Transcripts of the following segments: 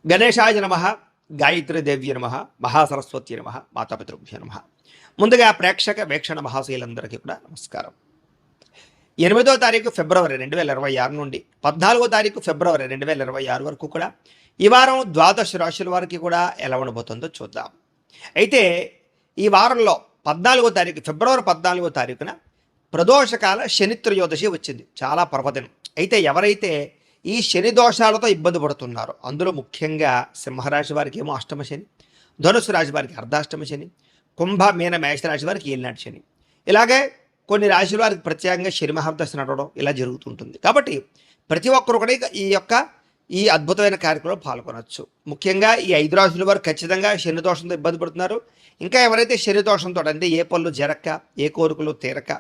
గణేశాయ నమ, గాయత్రీదేవ్య నమ, మహాసరస్వతి నమ, మాతాపితృభ్య నమ. ముందుగా ప్రేక్షక వీక్షణ మహాశీలందరికీ కూడా నమస్కారం. 8వ తారీఖు ఫిబ్రవరి 2026 నుండి 14వ తారీఖు ఫిబ్రవరి 2026 వరకు కూడా ఈ వారం ద్వాదశ రాశుల వారికి కూడా ఎలా ఉండబోతుందో చూద్దాం. అయితే ఈ వారంలో 14వ తారీఖు ఫిబ్రవరి 14వ తారీఖున ప్రదోషకాల శని త్రయోదశి వచ్చింది. చాలా పర్వదినం. అయితే ఎవరైతే ఈ శని దోషాలతో ఇబ్బంది పడుతున్నారు, అందులో ముఖ్యంగా సింహరాశి వారికి ఏమో అష్టమ శని, ధనుసు రాశి వారికి అర్ధాష్టమ శని, కుంభ మీన మేషరాశి వారికి ఏలినాటి శని, ఇలాగే కొన్ని రాశుల వారికి ప్రత్యేకంగా శని మహాదశ నడవడం ఇలా జరుగుతుంటుంది. కాబట్టి ప్రతి ఒక్కరు కూడా ఈ అద్భుతమైన కార్యక్రమంలో పాల్గొనవచ్చు. ముఖ్యంగా ఈ 5 రాశుల వారు ఖచ్చితంగా శని దోషంతో ఇబ్బంది పడుతున్నారు. ఇంకా ఎవరైతే శని దోషంతో అంటే ఏ పనులు జరక్క, ఏ కోరికలు తీరక,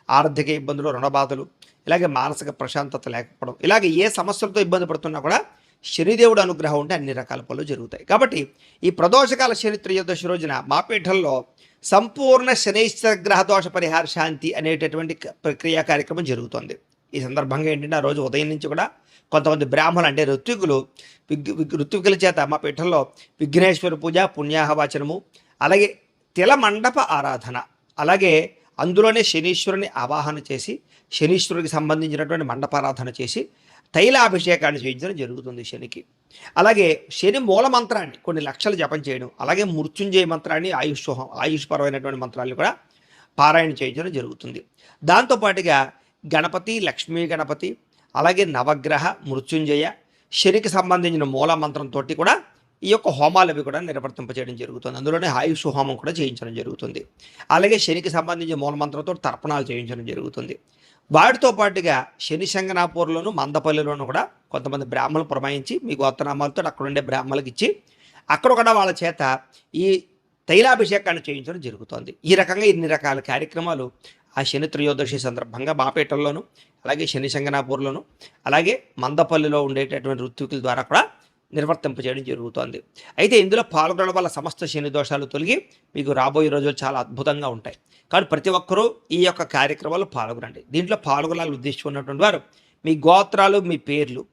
ఆర్థిక ఇబ్బందులు, రుణబాధలు, ఇలాగే మానసిక ప్రశాంతత లేకపోవడం, ఇలాగే ఏ సమస్యలతో ఇబ్బంది పడుతున్నా కూడా శనిదేవుడు అనుగ్రహం ఉంటే అన్ని రకాల పనులు జరుగుతాయి. కాబట్టి ఈ ప్రదోషకాల శని త్రయోదశి రోజున మా పీఠంలో సంపూర్ణ శనైశ్వర గ్రహ దోష పరిహార శాంతి అనేటటువంటి ప్రక్రియ కార్యక్రమం జరుగుతుంది. ఈ సందర్భంగా ఏంటంటే ఆ రోజు ఉదయం నుంచి కూడా కొంతమంది బ్రాహ్మణులు అంటే ఋత్వికుల చేత మా పీఠంలో విఘ్నేశ్వర పూజ, పుణ్యాహవాచనము, అలాగే తిల మండప ఆరాధన, అలాగే అందులోనే శనీశ్వరుని ఆవాహన చేసి శనీశ్వరుడికి సంబంధించినటువంటి మండపారాధన చేసి తైలాభిషేకాన్ని చేయించడం జరుగుతుంది శనికి. అలాగే శని మూల మంత్రాన్ని కొన్ని లక్షలు జపం చేయడం, అలాగే మృత్యుంజయ మంత్రాన్ని ఆయుష్పరమైనటువంటి మంత్రాన్ని కూడా పారాయణ చేయించడం జరుగుతుంది. దాంతోపాటుగా గణపతి, లక్ష్మీ గణపతి, అలాగే నవగ్రహ, మృత్యుంజయ, శనికి సంబంధించిన మూల మంత్రంతో కూడా ఈ యొక్క హోమాలు అవి కూడా నిర్వర్తింపచేయడం జరుగుతుంది. అందులోనే ఆయుష్ హోమం కూడా చేయించడం జరుగుతుంది. అలాగే శనికి సంబంధించిన మూలమంత్రంతో తర్పణాలు చేయించడం జరుగుతుంది. వాటితో పాటుగా శని శంగనాపూర్లోను, మందపల్లిలోను కూడా కొంతమంది బ్రాహ్మణులు పురమాయించి మీ గోత్రనామాలతో అక్కడ ఉండే బ్రాహ్మణులకు ఇచ్చి అక్కడ కూడా వాళ్ళ చేత ఈ తైలాభిషేకాన్ని చేయించడం జరుగుతుంది. ఈ రకంగా ఇన్ని రకాల కార్యక్రమాలు ఆ శని త్రయోదశి సందర్భంగా బాపేటల్లోను, అలాగే శని శంగనాపూర్లోను, అలాగే మందపల్లిలో ఉండేటటువంటి ఋత్వికుల ద్వారా కూడా నిర్వర్తింపజేయడం జరుగుతోంది. అయితే ఇందులో పాల్గొనడం వల్ల సమస్త శని దోషాలు తొలగి మీకు రాబోయే రోజులు చాలా అద్భుతంగా ఉంటాయి. కాబట్టి ప్రతి ఒక్కరూ ఈ యొక్క కార్యక్రమాలు పాల్గొనండి. దీంట్లో పాల్గొనాలని ఉద్దేశం ఉన్నటువంటి వారు మీ గోత్రాలు, మీ పేర్లు,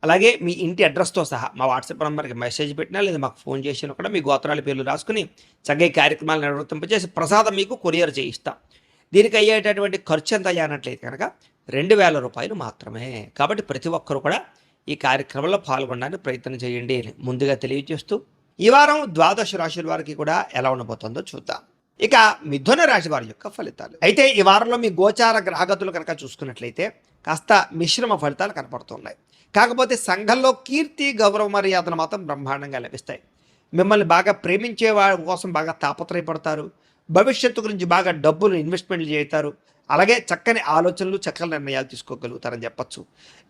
అలాగే మీ ఇంటి అడ్రస్తో సహా మా వాట్సాప్ నెంబర్కి మెసేజ్ పెట్టినా లేదా మాకు ఫోన్ చేసినా కూడా మీ గోత్రాల పేర్లు రాసుకుని చక్కగా కార్యక్రమాలు నిర్వర్తింపజేసి ప్రసాదం మీకు కొరియర్ చేయిస్తాం. దీనికి అయ్యేటటువంటి ఖర్చు ఎంత అయ్యానట్లయితే కనుక 2000 రూపాయలు మాత్రమే. కాబట్టి ప్రతి ఒక్కరు కూడా ఈ కార్యక్రమంలో పాల్గొనడానికి ప్రయత్నం చేయండి ముందుగా తెలియజేస్తూ ఈ వారం ద్వాదశ రాశుల వారికి కూడా ఎలా ఉండబోతుందో చూద్దాం. ఇక మిథున రాశి వారి యొక్క ఫలితాలు. అయితే ఈ వారంలో మీ గోచార గ్రహగతులు కనుక చూసుకున్నట్లయితే కాస్త మిశ్రమ ఫలితాలు కనపడుతున్నాయి. కాకపోతే సంఘంలో కీర్తి, గౌరవ మర్యాదలు మాత్రం బ్రహ్మాండంగా లభిస్తాయి. మిమ్మల్ని బాగా ప్రేమించే వారి కోసం బాగా తాపత్రయపడతారు. భవిష్యత్తు గురించి బాగా డబ్బులు ఇన్వెస్ట్మెంట్లు చేస్తారు. అలాగే చక్కని ఆలోచనలు, చక్కని నిర్ణయాలు తీసుకోగలుగుతారని చెప్పచ్చు.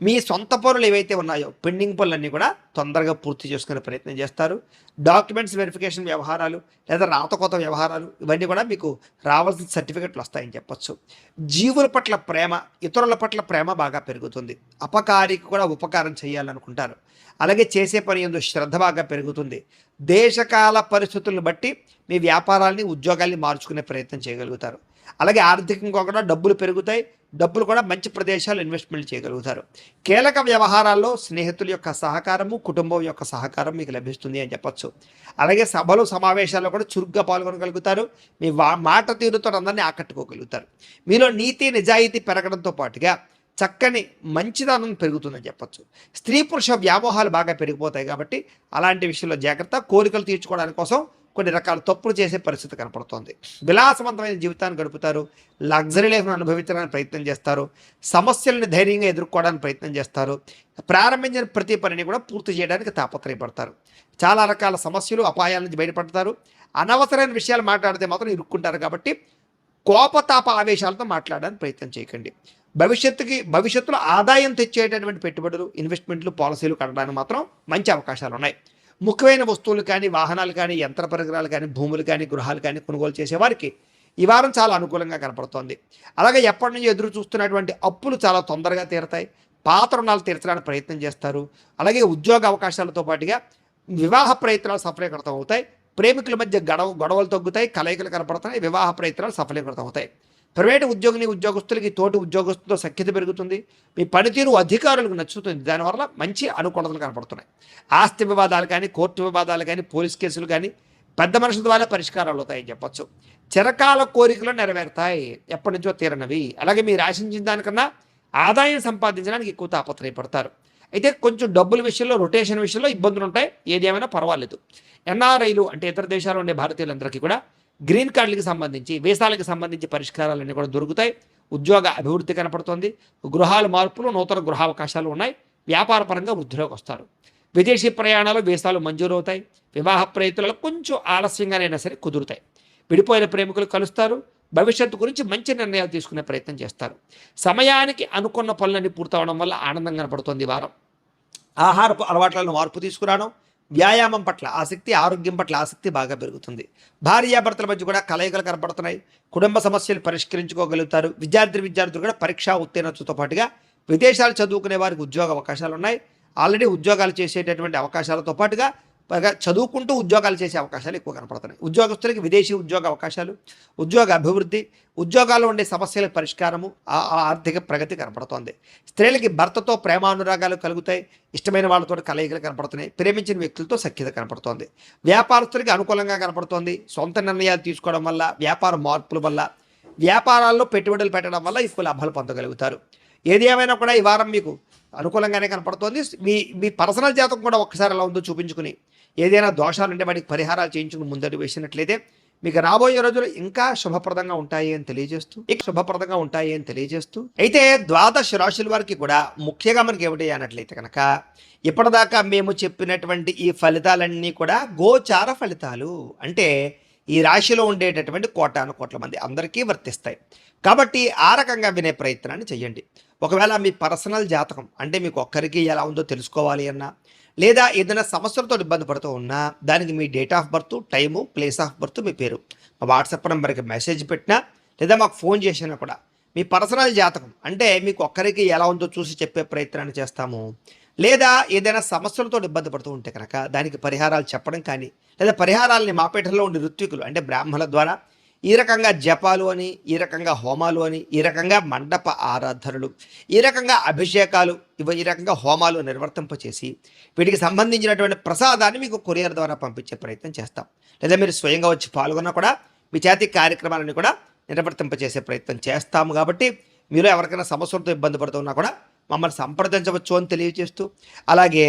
మీ సొంత పనులు ఏవైతే ఉన్నాయో పెండింగ్ పనులన్నీ కూడా తొందరగా పూర్తి చేసుకునే ప్రయత్నం చేస్తారు. డాక్యుమెంట్స్ వెరిఫికేషన్ వ్యవహారాలు లేదా రాతకోత వ్యవహారాలు ఇవన్నీ కూడా మీకు రావాల్సిన సర్టిఫికెట్లు వస్తాయని చెప్పచ్చు. జీవుల పట్ల ప్రేమ, ఇతరుల పట్ల ప్రేమ బాగా పెరుగుతుంది. అపకారికి కూడా ఉపకారం చేయాలనుకుంటారు. అలాగే చేసే పని యందు శ్రద్ధ బాగా పెరుగుతుంది. దేశకాల పరిస్థితులను బట్టి మీ వ్యాపారాన్ని, ఉద్యోగాల్ని మార్చుకునే ప్రయత్నం చేయగలుగుతారు. అలాగే ఆర్థికంగా కూడా డబ్బులు పెరుగుతాయి. డబ్బులు కూడా మంచి ప్రదేశాలు ఇన్వెస్ట్మెంట్ చేయగలుగుతారు. కీలక వ్యవహారాల్లో స్నేహితుల యొక్క సహకారము, కుటుంబం యొక్క సహకారం మీకు లభిస్తుంది అని చెప్పచ్చు. అలాగే సభలు, సమావేశాల్లో కూడా చురుగ్గా పాల్గొనగలుగుతారు. మీ మాట తీరుతో అందరినీ ఆకట్టుకోగలుగుతారు. మీలో నీతి, నిజాయితీ పెరగడంతో పాటుగా చక్కని మంచిదనం పెరుగుతుందని చెప్పచ్చు. స్త్రీ పురుష వ్యామోహాలు బాగా పెరిగిపోతాయి. కాబట్టి అలాంటి విషయంలో జాగ్రత్త. కోరికలు తీర్చుకోవడానికి కోసం కొన్ని రకాల తప్పులు చేసే పరిస్థితి కనపడుతోంది. విలాసవంతమైన జీవితాన్ని గడుపుతారు. లగ్జరీ లైఫ్ను అనుభవించడానికి ప్రయత్నం చేస్తారు. సమస్యలను ధైర్యంగా ఎదుర్కోవడానికి ప్రయత్నం చేస్తారు. ప్రారంభించిన ప్రతి పనిని కూడా పూర్తి చేయడానికి తాపత్రయపడతారు. చాలా రకాల సమస్యలు, అపాయాల నుంచి బయటపడతారు. అనవసరమైన విషయాలు మాట్లాడితే మాత్రం ఇరుక్కుంటారు. కాబట్టి కోపతాప ఆవేశాలతో మాట్లాడడానికి ప్రయత్నం చేయకండి. భవిష్యత్తులో ఆదాయం తెచ్చేటటువంటి పెట్టుబడులు, ఇన్వెస్ట్మెంట్లు, పాలసీలు కట్టడానికి మాత్రం మంచి అవకాశాలు ఉన్నాయి. ముఖ్యమైన వస్తువులు కానీ, వాహనాలు కానీ, యంత్ర పరికరాలు కానీ, భూములు కానీ, గృహాలు కానీ కొనుగోలు చేసేవారికి ఈ వారం చాలా అనుకూలంగా కనపడుతోంది. అలాగే ఎప్పటి నుంచి ఎదురు చూస్తున్నటువంటి అప్పులు చాలా తొందరగా తీరతాయి. పాత రుణాలు తీర్చడానికి ప్రయత్నం చేస్తారు. అలాగే ఉద్యోగ అవకాశాలతో పాటుగా వివాహ ప్రయత్నాలు సఫలీకృతం అవుతాయి. ప్రేమికుల మధ్య గొడవలు తగ్గుతాయి. కలయికలు కనపడుతున్నాయి. వివాహ ప్రయత్నాలు సఫలీకృతం అవుతాయి. ప్రైవేటు ఉద్యోగస్తులకి తోటి ఉద్యోగస్తులతో సఖ్యత పెరుగుతుంది. మీ పనితీరు అధికారులకు నచ్చుతుంది. దానివల్ల మంచి అనుకూలతలు కనపడుతున్నాయి. ఆస్తి వివాదాలు కానీ, కోర్టు వివాదాలు కానీ, పోలీస్ కేసులు కానీ పెద్ద మనుషుల ద్వారా పరిష్కారాలు అవుతాయని చెప్పొచ్చు. చిరకాల కోరికలు నెరవేరుతాయి, ఎప్పటి నుంచో తీరనవి. అలాగే మీరు ఆశించిన దానికన్నా ఆదాయం సంపాదించడానికి ఎక్కువ తాపత్రయపడతారు. అయితే కొంచెం డబ్బుల విషయంలో, రొటేషన్ విషయంలో ఇబ్బందులు ఉంటాయి. ఏది ఏమైనా పర్వాలేదు. ఎన్ఆర్ఐలు అంటే ఇతర దేశాల్లో ఉండే భారతీయులందరికీ కూడా గ్రీన్ కార్డులకు సంబంధించి, వీసాలకు సంబంధించి పరిష్కారాలన్నీ కూడా దొరుకుతాయి. ఉద్యోగ అభివృద్ధి కనపడుతోంది. గృహాల మార్పులు, నూతన గృహావకాశాలు ఉన్నాయి. వ్యాపార పరంగా వృద్ధిలోకి వస్తారు. విదేశీ ప్రయాణాలు, వీసాలు మంజూరు అవుతాయి. వివాహ ప్రయత్నాలు కొంచెం ఆలస్యంగానైనా సరే కుదురుతాయి. విడిపోయిన ప్రేమికులు కలుస్తారు. భవిష్యత్తు గురించి మంచి నిర్ణయాలు తీసుకునే ప్రయత్నం చేస్తారు. సమయానికి అనుకున్న పనులన్నీ పూర్తవడం వల్ల ఆనందం కనపడుతుంది ఈ వారం. ఆహారపు అలవాట్లను మార్పు తీసుకురావడం, వ్యాయామం పట్ల ఆసక్తి, ఆరోగ్యం పట్ల ఆసక్తి బాగా పెరుగుతుంది. భార్యాభర్తల మధ్య కూడా కలయికలు కనపడుతున్నాయి. కుటుంబ సమస్యలు పరిష్కరించుకోగలుగుతారు. విద్యార్థులు కూడా పరీక్షా ఉత్తీర్ణతతో పాటుగా విదేశాలు చదువుకునే వారికి ఉద్యోగ అవకాశాలు ఉన్నాయి. ఆల్రెడీ ఉద్యోగాలు చేసేటటువంటి అవకాశాలతో పాటుగా పైగా చదువుకుంటూ ఉద్యోగాలు చేసే అవకాశాలు ఎక్కువ కనపడుతున్నాయి. ఉద్యోగస్తులకి విదేశీ ఉద్యోగ అవకాశాలు, ఉద్యోగ అభివృద్ధి, ఉద్యోగాల్లో ఉండే సమస్యల పరిష్కారము, ఆర్థిక ప్రగతి కనపడుతోంది. స్త్రీలకి భర్తతో ప్రేమానురాగాలు కలుగుతాయి. ఇష్టమైన వాళ్ళతో కలయికలు కనపడుతున్నాయి. ప్రేమించిన వ్యక్తులతో సఖ్యత కనపడుతోంది. వ్యాపారస్తులకి అనుకూలంగా కనపడుతోంది. సొంత నిర్ణయాలు తీసుకోవడం వల్ల, వ్యాపార మార్పుల వల్ల, వ్యాపారాల్లో పెట్టుబడులు పెట్టడం వల్ల ఎక్కువ లాభాలు పొందగలుగుతారు. ఏది ఏమైనా కూడా ఈ వారం మీకు అనుకూలంగానే కనపడుతోంది. మీ పర్సనల్ జాతకం కూడా ఒక్కసారి ఎలా ఉందో చూపించుకుని, ఏదైనా దోషాలు ఉంటే వాటికి పరిహారాలు చేయించుకుని ముందడుగు వేసినట్లయితే మీకు రాబోయే రోజులు ఇంకా శుభప్రదంగా ఉంటాయి అని తెలియజేస్తూ అయితే ద్వాదశ రాశుల వారికి కూడా ముఖ్యంగా మనకి ఏమిటి అన్నట్లయితే కనుక ఇప్పటిదాకా మేము చెప్పినటువంటి ఈ ఫలితాలన్నీ కూడా గోచార ఫలితాలు. అంటే ఈ రాశిలో ఉండేటటువంటి కోటాను కోట్ల మంది అందరికీ వర్తిస్తాయి. కాబట్టి ఆ రకంగా వినే ప్రయత్నాన్ని చేయండి. ఒకవేళ మీ పర్సనల్ జాతకం అంటే మీకు ఒక్కరికి ఎలా ఉందో తెలుసుకోవాలి అన్నా, లేదా ఏదైనా సమస్యలతో ఇబ్బంది పడుతూ ఉన్నా, దానికి మీ date of birth, time, place of birth, మీ పేరు మా వాట్సాప్ నెంబర్కి మెసేజ్ పెట్టినా, లేదా మాకు ఫోన్ చేసినా కూడా మీ పర్సనల్ జాతకం అంటే మీకు ఒక్కరికి ఎలా ఉందో చూసి చెప్పే ప్రయత్నాన్ని చేస్తాము. లేదా ఏదైనా సమస్యలతో ఇబ్బంది పడుతూ ఉంటే కనుక దానికి పరిహారాలు చెప్పడం కానీ, లేదా పరిహారాలని మాపేటలో ఉండే ఋత్వికులు అంటే బ్రాహ్మణుల ద్వారా ఈ రకంగా జపాలు అని, ఈ రకంగా హోమాలు అని, ఈ రకంగా మండప ఆరాధనలు, ఈ రకంగా అభిషేకాలు, ఈ రకంగా హోమాలు నిర్వర్తింపచేసి వీటికి సంబంధించినటువంటి ప్రసాదాన్ని మీకు కొరియర్ ద్వారా పంపించే ప్రయత్నం చేస్తాం. లేదా మీరు స్వయంగా వచ్చి పాల్గొన్నా కూడా మీ చేతి కార్యక్రమాలను కూడా నిర్వర్తింపచేసే ప్రయత్నం చేస్తాము. కాబట్టి మీరు ఎవరికైనా సమస్యలతో ఇబ్బంది పడుతున్నా కూడా మమ్మల్ని సంప్రదించవచ్చు అని తెలియజేస్తూ, అలాగే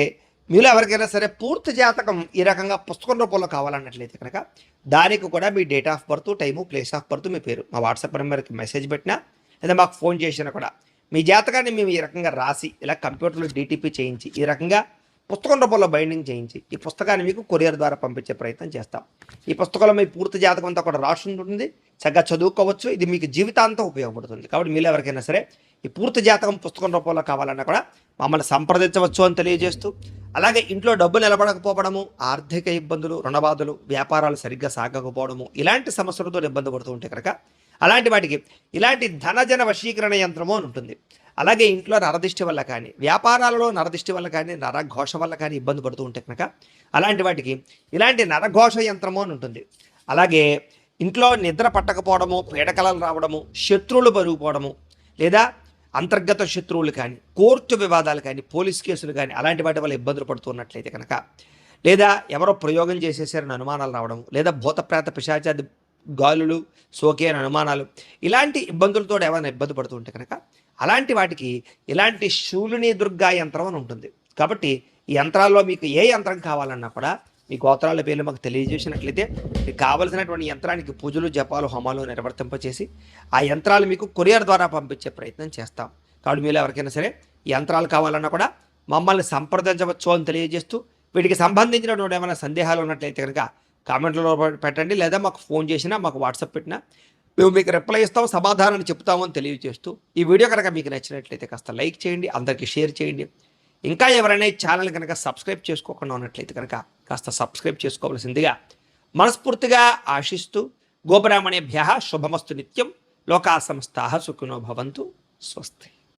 మీలో ఎవరికైనా సరే పూర్తి జాతకం ఈ రకంగా పుస్తకం రూపంలో కావాలన్నట్లయితే కనుక దానికి కూడా మీ date of birth, time, place of birth, మీ పేరు మా వాట్సాప్ నెంబర్కి మెసేజ్ పెట్టినా, లేదా మాకు ఫోన్ చేసినా కూడా మీ జాతకాన్ని మేము ఈ రకంగా రాసి ఇలా కంప్యూటర్లో డీటీపీ చేయించి ఈ రకంగా పుస్తకం రూపంలో బైండింగ్ చేయించి ఈ పుస్తకాన్ని మీకు కొరియర్ ద్వారా పంపించే ప్రయత్నం చేస్తాం. ఈ పుస్తకంలో మీ పూర్తి జాతకం అంతా కూడా రాసి ఉంటుంది. చక్కగా చదువుకోవచ్చు. ఇది మీకు జీవితాంతం ఉపయోగపడుతుంది. కాబట్టి మీరు ఎవరికైనా సరే ఈ పూర్తి జాతకం పుస్తకం రూపంలో కావాలన్నా కూడా మమ్మల్ని సంప్రదించవచ్చు అని తెలియజేస్తూ, అలాగే ఇంట్లో డబ్బు నిలబడకపోవడము, ఆర్థిక ఇబ్బందులు, రుణబాధలు, వ్యాపారాలు సరిగ్గా సాగకపోవడము, ఇలాంటి సమస్యలతో ఇబ్బంది పడుతూ ఉంటే కనుక అలాంటి వాటికి ఇలాంటి ధనజన వశీకరణ యంత్రము అని ఉంటుంది. అలాగే ఇంట్లో నరదిష్టి వల్ల కానీ, వ్యాపారాలలో నరదిష్టి వల్ల కానీ, నరఘోష వల్ల కానీ ఇబ్బంది పడుతూ ఉంటే కనుక అలాంటి వాటికి ఇలాంటి నరఘోష యంత్రము అని ఉంటుంది. అలాగే ఇంట్లో నిద్ర పట్టకపోవడము, పీడకలలు రావడము, శత్రువులు పెరిగిపోవడము, లేదా అంతర్గత శత్రువులు కానీ, కోర్టు వివాదాలు కానీ, పోలీస్ కేసులు కానీ అలాంటి వాటి వల్ల ఇబ్బందులు పడుతున్నట్లయితే కనుక, లేదా ఎవరో ప్రయోగం చేసేసారని అనుమానాలు రావడం, లేదా భూతప్రేత పిశాచాది గాలులు సోకే అని అనుమానాలు, ఇలాంటి ఇబ్బందులతో ఏమైనా ఇబ్బంది పడుతూ ఉంటే కనుక అలాంటి వాటికి ఇలాంటి శూలిని దుర్గా యంత్రం అని ఉంటుంది. కాబట్టి ఈ యంత్రాల్లో మీకు ఏ యంత్రం కావాలన్నా కూడా మీ గోత్రాల పేర్లు మాకు తెలియజేసినట్లయితే మీకు కావలసినటువంటి యంత్రానికి పూజలు, జపాలు, హోమాలు నిర్వర్తింపచేసి ఆ యంత్రాలు మీకు కొరియర్ ద్వారా పంపించే ప్రయత్నం చేస్తాం. కాబట్టి మీరు ఎవరికైనా సరే ఈ యంత్రాలు కావాలన్నా కూడా మమ్మల్ని సంప్రదించవచ్చు అని తెలియజేస్తూ, వీటికి సంబంధించినటువంటి ఏమైనా సందేహాలు ఉన్నట్లయితే కనుక కామెంట్లలో పెట్టండి, లేదా మాకు ఫోన్ చేసినా, మాకు వాట్సాప్ పెట్టినా మేము మీకు రిప్లై ఇస్తాం, సమాధానాన్ని చెప్తామని తెలియజేస్తూ, ఈ వీడియో కనుక మీకు నచ్చినట్లయితే కాస్త లైక్ చేయండి, అందరికీ షేర్ చేయండి. ఇంకా ఎవరైనా ఈ ఛానల్ కనుక సబ్స్క్రైబ్ చేసుకోకుండా ఉన్నట్లయితే కనుక కాస్త సబ్స్క్రైబ్ చేసుకోవాల్సిందిగా మనస్ఫూర్తిగా ఆశిస్తూ, గోబ్రాహ్మణేభ్యః శుభమస్తు నిత్యం, లోకా సమస్తాః సుఖినో భవంతు. స్వస్తి.